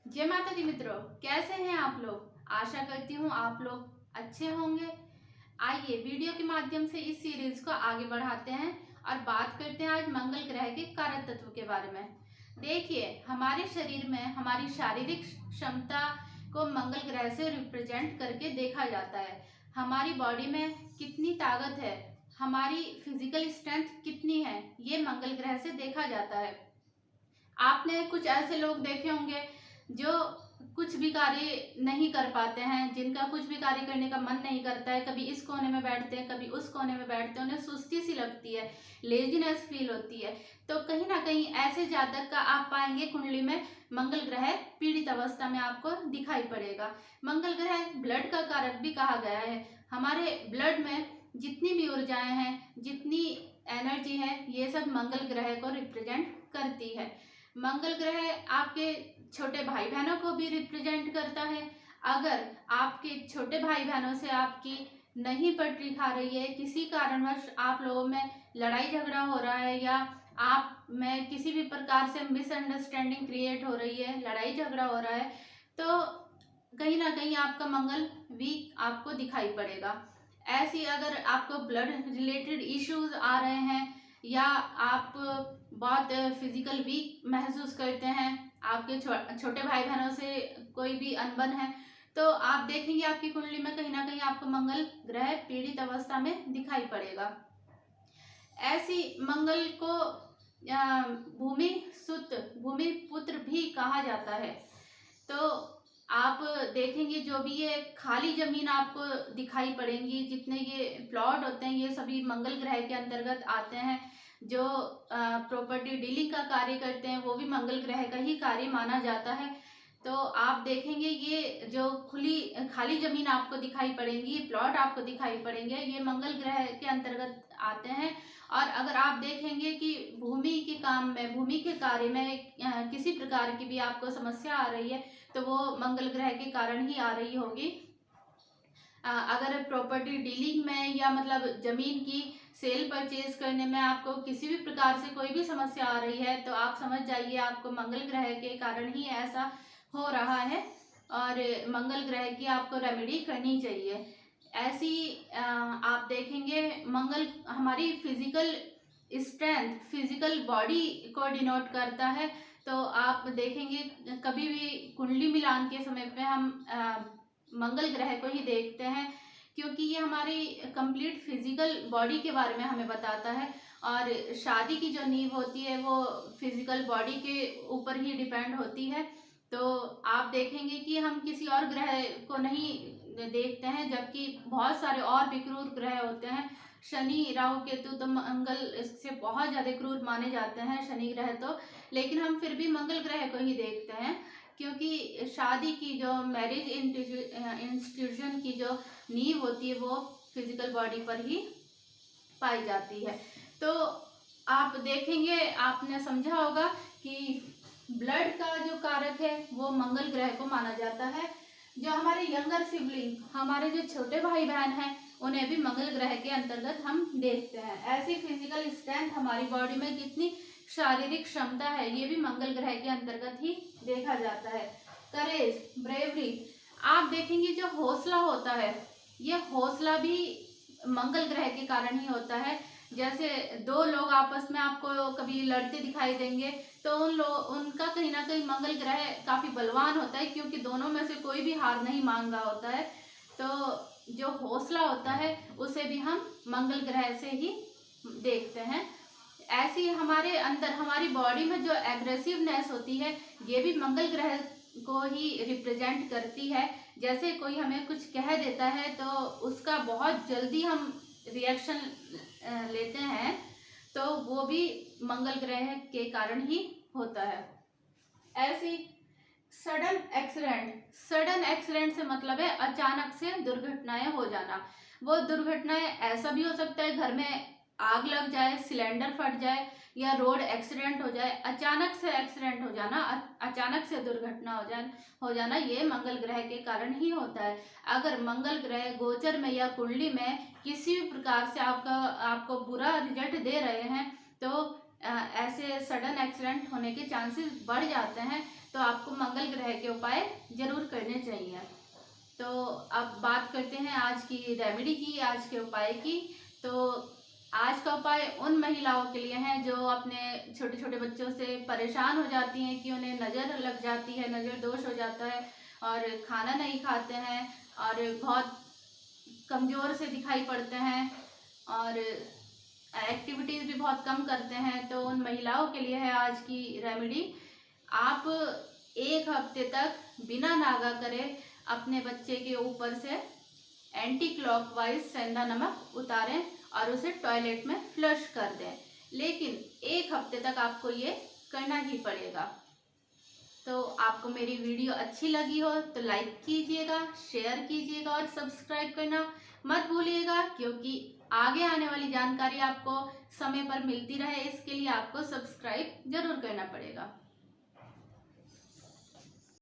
जय माता दी मित्रों, कैसे हैं आप लोग। आशा करती हूँ आप लोग अच्छे होंगे। आइए वीडियो के माध्यम से इस सीरीज को आगे बढ़ाते हैं और बात करते हैं आज मंगल ग्रह के कारक तत्व के बारे में। देखिए, हमारे शरीर में हमारी शारीरिक क्षमता को मंगल ग्रह से रिप्रेजेंट करके देखा जाता है। हमारी बॉडी में कितनी ताकत है, हमारी फिजिकल स्ट्रेंथ कितनी है, ये मंगल ग्रह से देखा जाता है। आपने कुछ ऐसे लोग देखे होंगे जो कुछ भी कार्य नहीं कर पाते हैं, जिनका कुछ भी कार्य करने का मन नहीं करता है। कभी इस कोने में बैठते हैं, कभी उस कोने में बैठते हैं, उन्हें सुस्ती सी लगती है, लेजीनेस फील होती है। तो कहीं ना कहीं ऐसे जातक का आप पाएंगे कुंडली में मंगल ग्रह पीड़ित अवस्था में आपको दिखाई पड़ेगा। मंगल ग्रह ब्लड का कारक भी कहा गया है। हमारे ब्लड में जितनी भी ऊर्जाएं हैं, जितनी एनर्जी है, ये सब मंगल ग्रह को रिप्रेजेंट करती है। मंगल ग्रह आपके छोटे भाई बहनों को भी रिप्रेजेंट करता है। अगर आपके छोटे भाई बहनों से आपकी नहीं पटरी खा रही है, किसी कारणवश आप लोगों में लड़ाई झगड़ा हो रहा है, या आप में किसी भी प्रकार से मिसअंडरस्टैंडिंग क्रिएट हो रही है, लड़ाई झगड़ा हो रहा है, तो कहीं ना कहीं आपका मंगल वीक आपको दिखाई पड़ेगा। ऐसी अगर आपको ब्लड रिलेटेड इश्यूज आ रहे हैं, या आप बहुत फिजिकल वीक महसूस करते हैं, आपके छोटे भाई बहनों से कोई भी अनबन है, तो आप देखेंगे आपकी कुंडली में कहीं ना कहीं आपको मंगल ग्रह पीड़ित अवस्था में दिखाई पड़ेगा। ऐसी मंगल को भूमि सुत, भूमि पुत्र भी कहा जाता है। तो आप देखेंगे जो भी ये खाली जमीन आपको दिखाई पड़ेंगी, जितने ये प्लॉट होते हैं, ये सभी मंगल ग्रह के अंतर्गत आते हैं। जो प्रॉपर्टी डीलिंग का कार्य करते हैं, वो भी मंगल ग्रह का ही कार्य माना जाता है। तो आप देखेंगे ये जो खुली खाली जमीन आपको दिखाई पड़ेंगी, प्लॉट आपको दिखाई पड़ेंगे, ये मंगल ग्रह के अंतर्गत आते हैं। और अगर आप देखेंगे कि भूमि के काम में, भूमि के कार्य में किसी प्रकार की भी आपको समस्या आ रही है, तो वो मंगल ग्रह के कारण ही आ रही होगी। अगर प्रॉपर्टी डीलिंग में या मतलब जमीन की सेल परचेज करने में आपको किसी भी प्रकार से कोई भी समस्या आ रही है, तो आप समझ जाइए आपको मंगल ग्रह के कारण ही ऐसा हो रहा है, और मंगल ग्रह की आपको रेमेडी करनी चाहिए। ऐसी आप देखेंगे मंगल हमारी फिजिकल स्ट्रेंथ, फिजिकल बॉडी को डिनोट करता है। तो आप देखेंगे कभी भी कुंडली मिलान के समय पे हम मंगल ग्रह को ही देखते हैं, क्योंकि ये हमारी कंप्लीट फिजिकल बॉडी के बारे में हमें बताता है। और शादी की जो नींव होती है वो फिजिकल बॉडी के ऊपर ही डिपेंड होती है। तो आप देखेंगे कि हम किसी और ग्रह को नहीं देखते हैं, जबकि बहुत सारे और भी क्रूर ग्रह होते हैं। शनि, राहु, केतु, तो मंगल इससे बहुत ज़्यादा क्रूर माने जाते हैं, शनि ग्रह तो। लेकिन हम फिर भी मंगल ग्रह को ही देखते हैं, क्योंकि शादी की जो मैरिज इंस्टीट्यूशन की जो नींव होती है वो फिजिकल बॉडी पर ही पाई जाती है। तो आप देखेंगे, आपने समझा होगा कि ब्लड का जो कारक है वो मंगल ग्रह को माना जाता है। जो हमारे यंगर सिबलिंग, हमारे जो छोटे भाई बहन हैं, उन्हें भी मंगल ग्रह के अंतर्गत हम देखते हैं। ऐसी फिजिकल स्ट्रेंथ, हमारी बॉडी में कितनी शारीरिक क्षमता है, ये भी मंगल ग्रह के अंतर्गत ही देखा जाता है। करेज, ब्रेवरी, आप देखेंगे जो हौसला होता है, ये हौसला भी मंगल ग्रह के कारण ही होता है। जैसे दो लोग आपस में आपको कभी लड़ते दिखाई देंगे, तो उनका कहीं ना कहीं मंगल ग्रह काफी बलवान होता है, क्योंकि दोनों में से कोई भी हार नहीं मान रहा होता है। तो जो हौसला होता है उसे भी हम मंगल ग्रह से ही देखते हैं। ऐसी हमारे अंदर, हमारी बॉडी में जो एग्रेसिवनेस होती है, ये भी मंगल ग्रह को ही रिप्रेजेंट करती है। जैसे कोई हमें कुछ कह देता है तो उसका बहुत जल्दी हम रिएक्शन लेते हैं, तो वो भी मंगल ग्रह के कारण ही होता है। ऐसी सडन एक्सीडेंट, सडन एक्सीडेंट से मतलब है अचानक से दुर्घटनाएं हो जाना। वो दुर्घटनाएं ऐसा भी हो सकता है घर में आग लग जाए, सिलेंडर फट जाए, या रोड एक्सीडेंट हो जाए। अचानक से एक्सीडेंट हो जाना, अचानक से दुर्घटना हो जाना, ये मंगल ग्रह के कारण ही होता है। अगर मंगल ग्रह गोचर में या कुंडली में किसी भी प्रकार से आपको बुरा रिजल्ट दे रहे हैं, तो ऐसे सडन एक्सीडेंट होने के चांसेस बढ़ जाते हैं। तो आपको मंगल ग्रह के उपाय जरूर करने चाहिए। तो अब बात करते हैं आज की रेमेडी की, आज के उपाय की। तो आज का उपाय उन महिलाओं के लिए है जो अपने छोटे छोटे बच्चों से परेशान हो जाती हैं कि उन्हें नज़र लग जाती है, नज़र दोष हो जाता है और खाना नहीं खाते हैं और बहुत कमज़ोर से दिखाई पड़ते हैं और एक्टिविटीज़ भी बहुत कम करते हैं। तो उन महिलाओं के लिए है आज की रेमेडी। आप 1 हफ्ते तक बिना नागा करे अपने बच्चे के ऊपर से एंटी क्लॉकवाइज सेंधा नमक उतारें और उसे टॉयलेट में फ्लश कर दें, लेकिन 1 हफ्ते तक आपको ये करना ही पड़ेगा। तो आपको मेरी वीडियो अच्छी लगी हो तो लाइक कीजिएगा, शेयर कीजिएगा और सब्सक्राइब करना मत भूलिएगा, क्योंकि आगे आने वाली जानकारी आपको समय पर मिलती रहे, इसके लिए आपको सब्सक्राइब जरूर करना पड़ेगा।